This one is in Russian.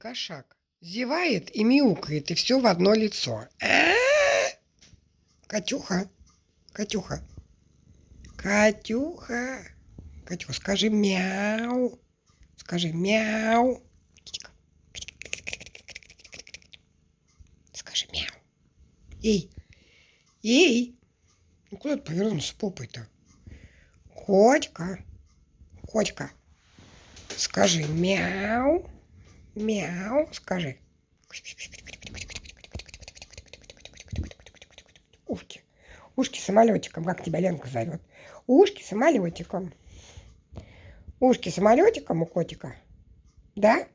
кошак зевает и мяукает, и все в одно лицо. Катюха, Катюха, Катюха, Катюха, скажи мяу, скажи мяу. Скажи мяу. Эй, эй, ну куда ты повернулся попой-то? Котька, Котька, скажи мяу, мяу, скажи. Ушки, ушки самолетиком, как тебя Ленка зовет. Ушки самолетиком. Ушки самолетиком у котика. Да?